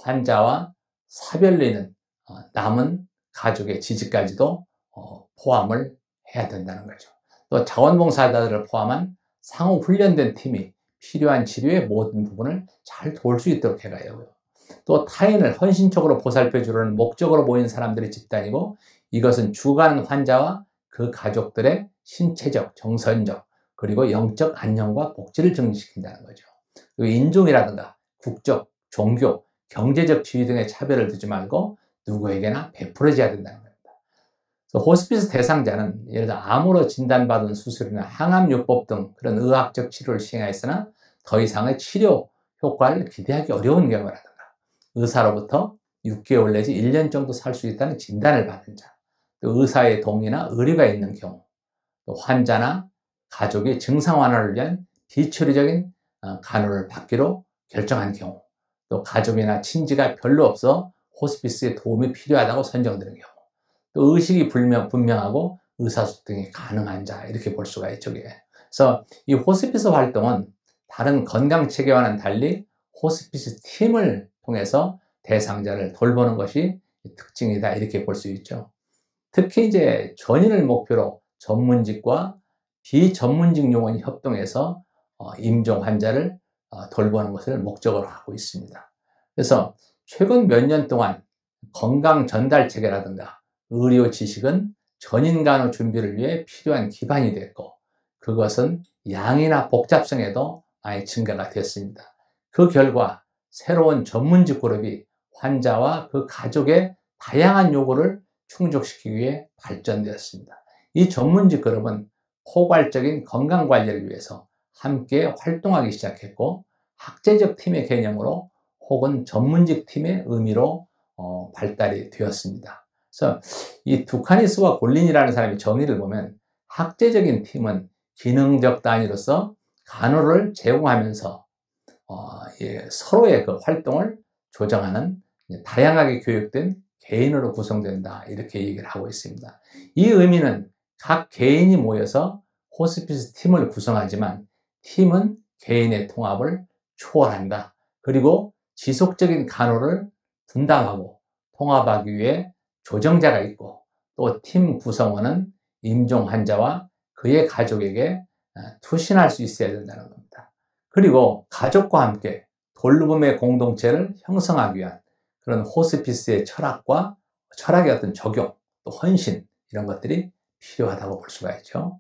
환자와 사별리는 남은 가족의 지지까지도 포함을 해야 된다는 거죠. 또 자원봉사자들을 포함한 상호 훈련된 팀이 필요한 치료의 모든 부분을 잘 도울 수 있도록 해가야 하고요. 또 타인을 헌신적으로 보살펴 주려는 목적으로 모인 사람들의 집단이고, 이것은 죽어가는 환자와 그 가족들의 신체적, 정서적, 그리고 영적 안녕과 복지를 증진시킨다는 거죠. 그리고 인종이라든가 국적, 종교, 경제적 지위 등의 차별을 두지 말고 누구에게나 베풀어져야 된다는 겁니다. 그래서 호스피스 대상자는 예를 들어 암으로 진단받은 수술이나 항암요법 등 그런 의학적 치료를 시행하였으나 더 이상의 치료 효과를 기대하기 어려운 경우라든가, 의사로부터 6개월 내지 1년 정도 살 수 있다는 진단을 받은 자, 또 의사의 동의나 의뢰가 있는 경우, 또 환자나 가족이 증상 완화를 위한 비처리적인 간호를 받기로 결정한 경우, 또 가족이나 친지가 별로 없어 호스피스에 도움이 필요하다고 선정되는 경우, 또 의식이 분명하고 의사소통이 가능한 자, 이렇게 볼 수가 있죠. 그래서 이 호스피스 활동은 다른 건강체계와는 달리 호스피스 팀을 통해서 대상자를 돌보는 것이 특징이다, 이렇게 볼 수 있죠. 특히 이제 전인을 목표로 전문직과 비전문직 요원이 협동해서 임종 환자를 돌보는 것을 목적으로 하고 있습니다. 그래서 최근 몇 년 동안 건강 전달 체계라든가 의료 지식은 전인 간호 준비를 위해 필요한 기반이 됐고, 그것은 양이나 복잡성에도 많이 증가가 됐습니다. 그 결과 새로운 전문직 그룹이 환자와 그 가족의 다양한 요구를 충족시키기 위해 발전되었습니다. 이 전문직 그룹은 포괄적인 건강관리를 위해서 함께 활동하기 시작했고, 학제적 팀의 개념으로 혹은 전문직 팀의 의미로 발달이 되었습니다. 그래서 이 두카니스와 골린이라는 사람이 정의를 보면, 학제적인 팀은 기능적 단위로서 간호를 제공하면서 서로의 그 활동을 조정하는 다양하게 교육된 개인으로 구성된다, 이렇게 얘기를 하고 있습니다. 이 의미는 각 개인이 모여서 호스피스 팀을 구성하지만 팀은 개인의 통합을 초월한다. 그리고 지속적인 간호를 분담하고 통합하기 위해 조정자가 있고, 또 팀 구성원은 임종 환자와 그의 가족에게 투신할 수 있어야 된다는 겁니다. 그리고 가족과 함께 돌봄의 공동체를 형성하기 위한 그런 호스피스의 철학의 어떤 적용, 또 헌신, 이런 것들이 필요하다고 볼 수가 있죠.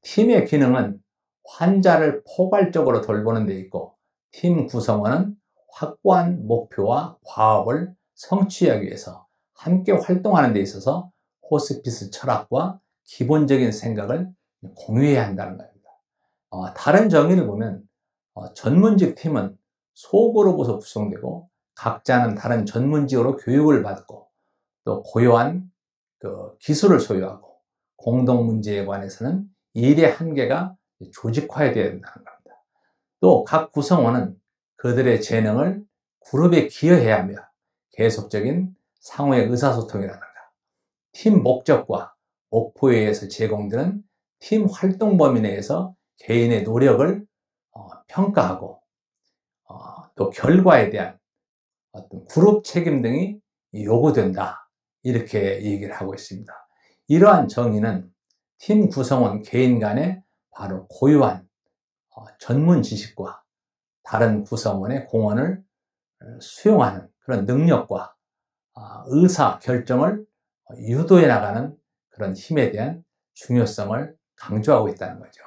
팀의 기능은 환자를 포괄적으로 돌보는 데 있고, 팀 구성원은 확고한 목표와 과업을 성취하기 위해서 함께 활동하는 데 있어서 호스피스 철학과 기본적인 생각을 공유해야 한다는 겁니다. 다른 정의를 보면 전문직 팀은 소그룹으로 구성되고, 각자는 다른 전문직으로 교육을 받고, 또 고유한 그 기술을 소유하고, 공동 문제에 관해서는 일의 한계가 조직화해야 된다는 겁니다. 또 각 구성원은 그들의 재능을 그룹에 기여해야 하며, 계속적인 상호의 의사소통이라든가 팀 목적과 목표에 의해서 제공되는 팀 활동 범위 내에서 개인의 노력을 평가하고, 또 결과에 대한 어떤 그룹 책임 등이 요구된다, 이렇게 얘기를 하고 있습니다. 이러한 정의는 팀 구성원 개인 간의 바로 고유한 전문 지식과 다른 구성원의 공헌을 수용하는 그런 능력과 의사 결정을 유도해 나가는 그런 힘에 대한 중요성을 강조하고 있다는 거죠.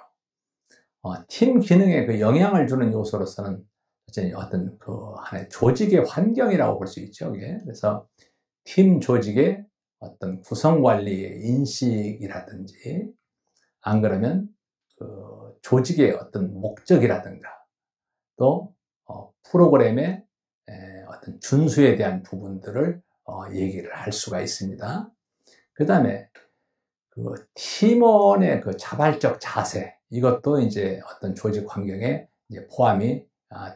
팀 기능에 그 영향을 주는 요소로서는 어떤 그 하나의 조직의 환경이라고 볼 수 있죠. 그래서 팀 조직의 어떤 구성 관리의 인식이라든지, 안 그러면 그 조직의 어떤 목적이라든가, 또 프로그램의 어떤 준수에 대한 부분들을 얘기를 할 수가 있습니다. 그 다음에 그 팀원의 그 자발적 자세, 이것도 이제 어떤 조직 환경에 이제 포함이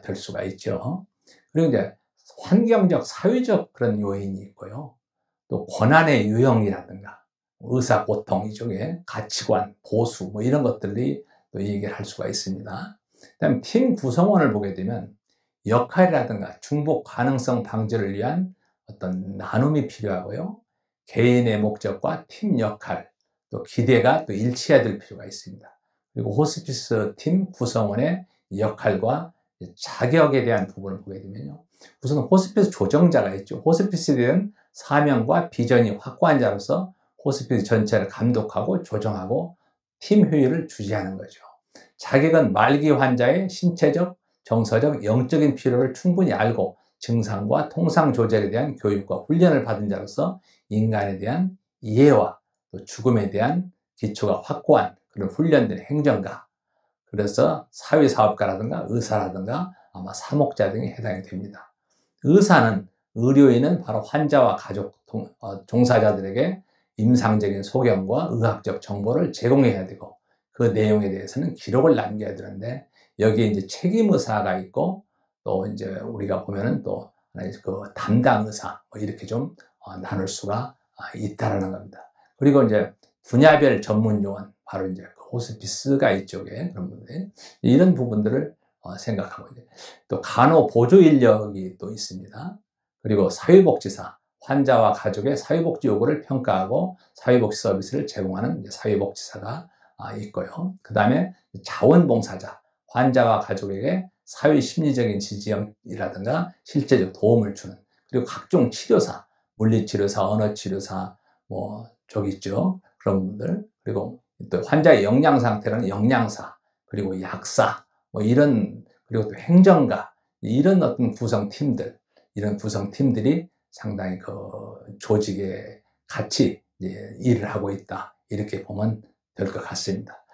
될 수가 있죠. 그리고 이제 환경적, 사회적 그런 요인이 있고요. 또 권한의 유형이라든가 의사고통, 이쪽에 가치관, 보수, 뭐 이런 것들이 또 얘기를 할 수가 있습니다. 그다음 팀 구성원을 보게 되면 역할이라든가 중복 가능성 방지를 위한 어떤 나눔이 필요하고요. 개인의 목적과 팀 역할, 또 기대가 또 일치해야 될 필요가 있습니다. 그리고 호스피스 팀 구성원의 역할과 자격에 대한 부분을 보게 되면요. 우선 호스피스 조정자가 있죠. 호스피스에 대한 사명과 비전이 확고한 자로서 호스피스 전체를 감독하고 조정하고 팀 효율을 주재하는 거죠. 자격은 말기 환자의 신체적, 정서적, 영적인 필요를 충분히 알고 증상과 통상 조절에 대한 교육과 훈련을 받은 자로서 인간에 대한 이해와 또 죽음에 대한 기초가 확고한 그런 훈련된 행정가, 그래서 사회사업가라든가 의사라든가 아마 사목자 등이 해당이 됩니다. 의사는, 의료인은 바로 환자와 가족, 종사자들에게 임상적인 소견과 의학적 정보를 제공해야 되고 그 내용에 대해서는 기록을 남겨야 되는데 여기에 이제 책임의사가 있고 또 이제 우리가 보면은 또 그 담당 의사 뭐 이렇게 좀 나눌 수가 있다라는 겁니다. 그리고 이제 분야별 전문 요원, 바로 이제 호스피스가 이쪽에 그런 분들, 이런 부분들을 생각하고 이제 또 간호 보조 인력이 또 있습니다. 그리고 사회복지사, 환자와 가족의 사회복지 요구를 평가하고 사회복지 서비스를 제공하는 이제 사회복지사가 있고요. 그 다음에 자원봉사자, 환자와 가족에게 사회 심리적인 지지이라든가 실제적 도움을 주는, 그리고 각종 치료사, 물리치료사, 언어치료사, 뭐 저기 있죠. 그런 분들, 그리고 또 환자의 영양 상태라는 영양사, 그리고 약사, 뭐 이런, 그리고 또 행정가, 이런 어떤 구성팀들, 이런 구성팀들이 상당히 그 조직에 같이 이제 일을 하고 있다, 이렇게 보면 될 것 같습니다.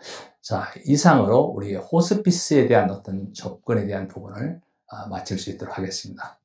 자, 이상으로 우리 호스피스에 대한 어떤 접근에 대한 부분을 마칠 수 있도록 하겠습니다.